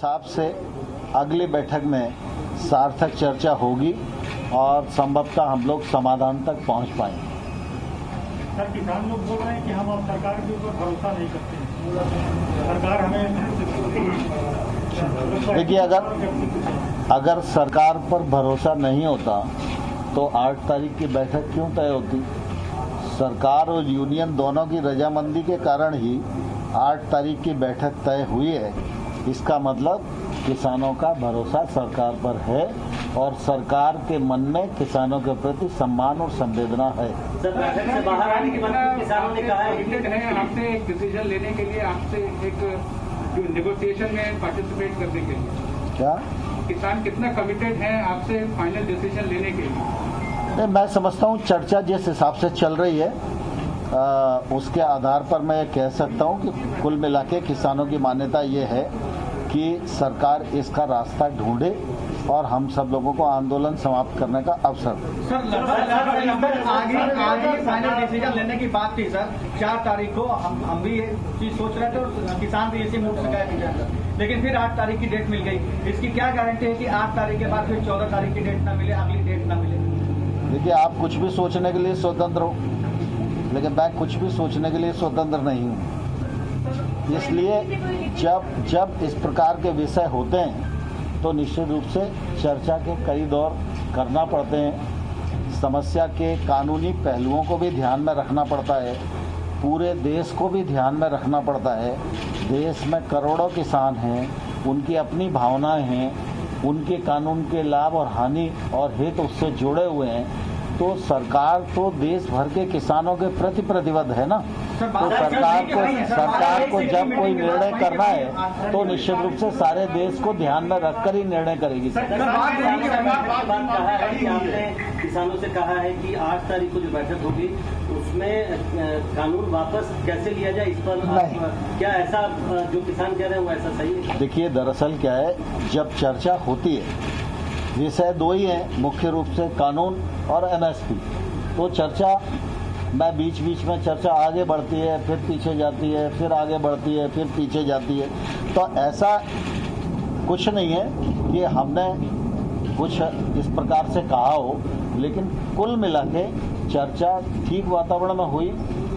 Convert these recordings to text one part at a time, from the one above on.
हिसाब से अगली बैठक में सार्थक चर्चा होगी और संभवतः हम लोग समाधान तक पहुंच पाएंगे। सर, किसान लोग बोल रहे हैं कि हम अब सरकार के ऊपर भरोसा नहीं करते हैं, सरकार हमें। देखिए, अगर सरकार पर भरोसा नहीं होता तो 8 तारीख की बैठक क्यों तय होती? सरकार और यूनियन दोनों की रजामंदी के कारण ही 8 तारीख की बैठक तय हुई है। इसका मतलब किसानों का भरोसा सरकार पर है और सरकार के मन में किसानों के प्रति सम्मान और संवेदना है। सर, बैठक से बाहर आने के बाद किसानों ने कहा है आपसे एक डिसीजन लेने के लिए, आपसे एक जो नेगोशिएशन में पार्टिसिपेट करने के लिए क्या किसान कितना कमिटेड हैं आपसे फाइनल डिसीजन लेने के लिए? नहीं, मैं समझता हूँ चर्चा जिस हिसाब से चल रही है उसके आधार पर मैं कह सकता हूँ कि कुल मिला के किसानों की मान्यता ये है कि सरकार इसका रास्ता ढूंढे और हम सब लोगों को आंदोलन समाप्त करने का अवसर दे। सर, आगे फाइनल डिसीजन लेने की बात थी सर। 4 तारीख को हम भी ये चीज सोच रहे थे और किसान भी इसी मूड से गए, लेकिन फिर 8 तारीख की डेट मिल गई। इसकी क्या गारंटी है कि 8 तारीख के बाद फिर 14 तारीख की डेट न मिले, अगली डेट न मिले? देखिए, आप कुछ भी सोचने के लिए स्वतंत्र हो, लेकिन मैं कुछ भी सोचने के लिए स्वतंत्र नहीं हूँ। इसलिए जब इस प्रकार के विषय होते हैं तो निश्चित रूप से चर्चा के कई दौर करना पड़ते हैं। समस्या के कानूनी पहलुओं को भी ध्यान में रखना पड़ता है, पूरे देश को भी ध्यान में रखना पड़ता है। देश में करोड़ों किसान हैं, उनकी अपनी भावनाएं हैं, उनके कानून के लाभ और हानि और हित उससे जुड़े हुए हैं। तो सरकार तो देश भर के किसानों के प्रति प्रतिबद्ध है ना। तो सरकार को जब कोई निर्णय करना है तो निश्चित रूप से सारे देश को ध्यान में रखकर ही निर्णय करेगी। किसानों से कहा है कि 8 तारीख को जो बैठक होगी उसमें कानून वापस कैसे लिया जाए, इस पर क्या ऐसा जो किसान कह रहे हैं वो ऐसा सही है? देखिए, दरअसल क्या है, जब चर्चा होती है विषय 2 ही हैं मुख्य रूप से, कानून और एमएसपी। तो चर्चा में बीच में चर्चा आगे बढ़ती है, फिर पीछे जाती है, फिर आगे बढ़ती है, फिर पीछे जाती है। तो ऐसा कुछ नहीं है कि हमने कुछ इस प्रकार से कहा हो, लेकिन कुल मिला के चर्चा ठीक वातावरण में हुई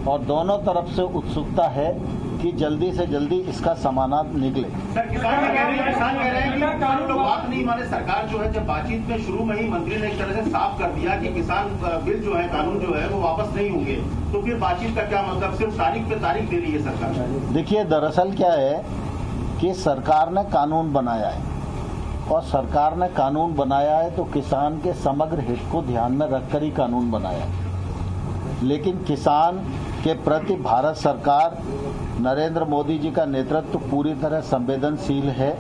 और दोनों तरफ से उत्सुकता है कि जल्दी से जल्दी इसका समाधान निकले। सर, किसान कह रहे हैं कि कानून लोग बात नहीं माने। सरकार जो है जब बातचीत में शुरू में ही मंत्री ने एक तरह से साफ कर दिया कि किसान बिल जो है, कानून जो है वो वापस नहीं होंगे, तो फिर बातचीत का क्या मतलब? सिर्फ तारीख पे तारीख दे रही है सरकार। देखिए, दरअसल क्या है कि सरकार ने कानून बनाया है और सरकार ने कानून बनाया है तो किसान के समग्र हित को ध्यान में रखकर ही कानून बनाया है। लेकिन किसान के प्रति भारत सरकार, नरेंद्र मोदी जी का नेतृत्व पूरी तरह संवेदनशील है।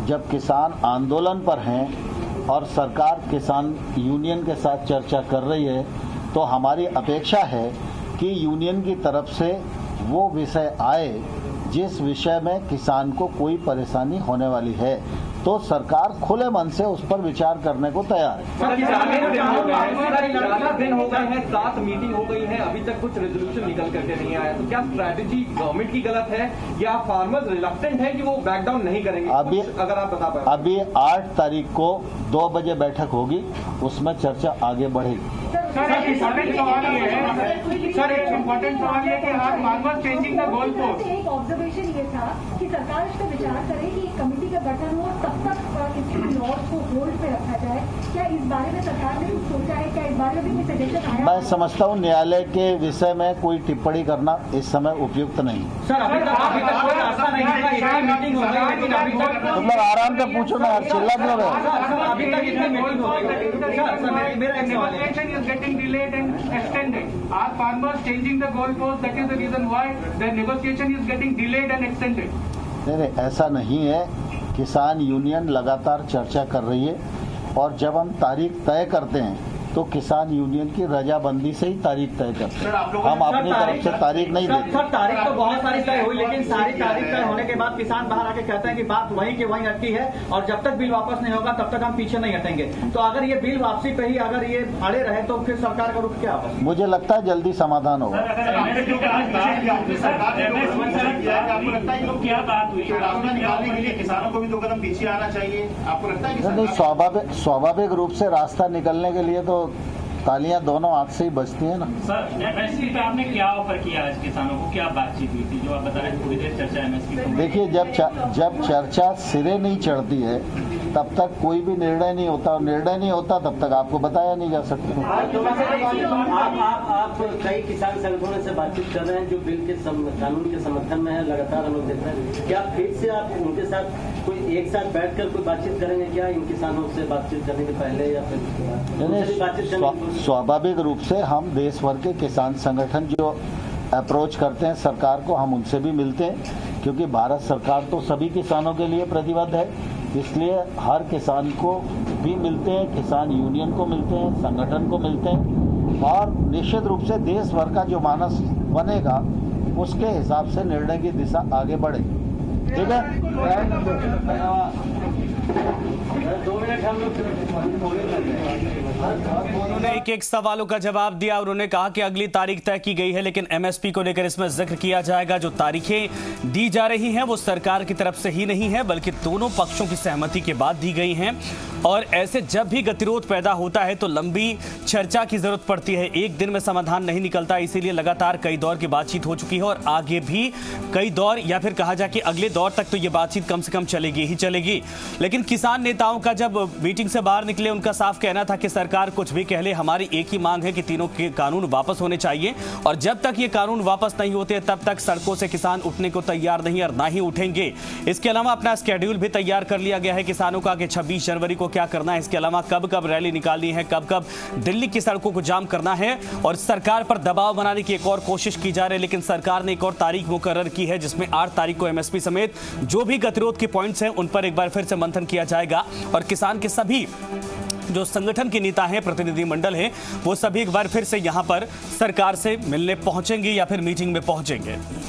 जब किसान आंदोलन पर हैं और सरकार किसान यूनियन के साथ चर्चा कर रही है तो हमारी अपेक्षा है कि यूनियन की तरफ से वो विषय आए जिस विषय में किसान को कोई परेशानी होने वाली है, तो सरकार खुले मन से उस पर विचार करने को तैयार है। दिन हो गए हैं, 7 मीटिंग हो गई है, अभी तक कुछ रेजोल्यूशन निकल करके नहीं आया। तो क्या स्ट्रैटेजी गवर्नमेंट की गलत है या फार्मर्स रिलक्टेंट है कि वो बैक डाउन नहीं करेंगे? अगर आप बता पाए। अभी 8 तारीख को 2 बजे बैठक होगी, उसमें चर्चा आगे बढ़ेगी। सर, एक इम्पोर्टेंट सवाल ये कि आज farmers changing the goal post. एक ऑब्जर्वेशन ये था कि सरकार इस पर विचार करे कि एक कमेटी का गठन हो, तब तक इसके लॉज को होल्ड पे रखा जाए। क्या इस बारे में सरकार ने कुछ सोचा है? क्या इस बारे में कोई सजेशन आया? मैं समझता हूँ न्यायालय के विषय में कोई टिप्पणी करना इस समय उपयुक्त नहीं। सर, अभी तक कोई रास्ता नहीं है, मीटिंग हो गई, लेकिन अभी तक तुम लोग आराम से पूछो ना यार, चिल्ला क्यों रहे हो? अभी तक इतनी मीटिंग हो गई, मेरा negotiation is getting delayed and extended. Are farmers changing the goalpost? That is the reason why the negotiation is getting delayed and extended. नहीं, ऐसा नहीं है। किसान यूनियन लगातार चर्चा कर रही है और जब हम तारीख तय करते हैं तो किसान यूनियन की रजाबंदी से ही तारीख तय करते हैं। हम अपनी तरफ से तारीख नहीं देते। सर, तारीख तो बहुत सारी तय हुई, लेकिन सारी तारीख तय होने के बाद किसान बाहर आके कहते हैं कि बात वहीं की वहीं अटकी है और जब तक बिल वापस नहीं होगा तब तक हम पीछे नहीं हटेंगे। तो अगर ये बिल वापसी पे ही अगर ये अड़े रहे तो फिर सरकार का रुख क्या होगा? मुझे लगता है जल्दी समाधान होगा। किया है कि आपको लगता है कि लोग क्या बात हुई? रास्ता निकालने के लिए किसानों को भी 2 कदम पीछे आना चाहिए? आपको लगता है कि नहीं, स्वाभाविक रूप से रास्ता निकलने के लिए तो तालियां दोनों हाथ से ही बजती हैं ना। सर एमएसपी पे आपने क्या ऑफर किया आज किसानों को, क्या बातचीत हुई थी जो आप बता रहे हैं थोड़ी देर चर्चा एमएसपी पर? देखिए, जब चर्चा सिरे नहीं चढ़ती है तब तक कोई भी निर्णय नहीं होता, और निर्णय नहीं होता तब तक आपको बताया नहीं जा सकता। आप कई किसान संगठनों से बातचीत कर रहे हैं जो बिल के कानून के समर्थन में है, लगातार हम लोग देख रहे हैं। क्या फिर से आप उनके साथ कोई एक साथ बैठकर कोई बातचीत करेंगे क्या, इन किसानों से बातचीत करने के पहले या फिर बातचीत करने? स्वाभाविक रूप से हम देश भर के किसान संगठन जो अप्रोच करते हैं सरकार को, हम उनसे भी मिलते हैं, क्योंकि भारत सरकार तो सभी किसानों के लिए प्रतिबद्ध है। इसलिए हर किसान को भी मिलते हैं, किसान यूनियन को मिलते हैं, संगठन को मिलते हैं, और निश्चित रूप से देश भर का जो मानस बनेगा उसके हिसाब से निर्णय की दिशा आगे बढ़ेगी। ठीक है, 2 मिनट हम लोग उन्होंने एक सवालों का जवाब दिया। उन्होंने कहा कि अगली तारीख तय की गई है, लेकिन एमएसपी को लेकर इसमें जिक्र किया जाएगा। जो तारीखें दी जा रही हैं वो सरकार की तरफ से ही नहीं है, बल्कि दोनों पक्षों की सहमति के बाद दी गई हैं। और ऐसे जब भी गतिरोध पैदा होता है तो लंबी चर्चा की जरूरत पड़ती है, एक दिन में समाधान नहीं निकलता। इसीलिए लगातार कई दौर की बातचीत हो चुकी है और आगे भी कई दौर, या फिर कहा जाए कि अगले दौर तक तो ये बातचीत कम से कम चलेगी ही चलेगी। लेकिन किसान नेताओं का जब मीटिंग से बाहर निकले, उनका साफ कहना था कि सरकार कुछ भी कह ले, हमारी एक ही मांग है कि तीनों के कानून वापस होने चाहिए, और जब तक ये कानून वापस नहीं होते तब तक सड़कों से किसान उठने को तैयार नहीं और ना ही उठेंगे। इसके अलावा अपना स्केड्यूल भी तैयार कर लिया गया है किसानों का कि 26 जनवरी को क्या करना है, इसके अलावा कब कब रैली निकालनी है, कब कब दिल्ली की सड़कों को जाम करना है। और सरकार पर दबाव बनाने की एक और कोशिश की जा रही है, लेकिन सरकार ने एक और तारीख मुकर्रर की है जिसमें 8 तारीख को एमएसपी समेत जो भी गतिरोध के पॉइंट्स हैं उन पर एक बार फिर से मंथन किया जाएगा। और किसान के सभी जो संगठन के नेता हैं, प्रतिनिधि मंडल हैं, वो सभी एक बार फिर से यहां पर सरकार से मिलने पहुंचेंगे या फिर मीटिंग में पहुंचेंगे।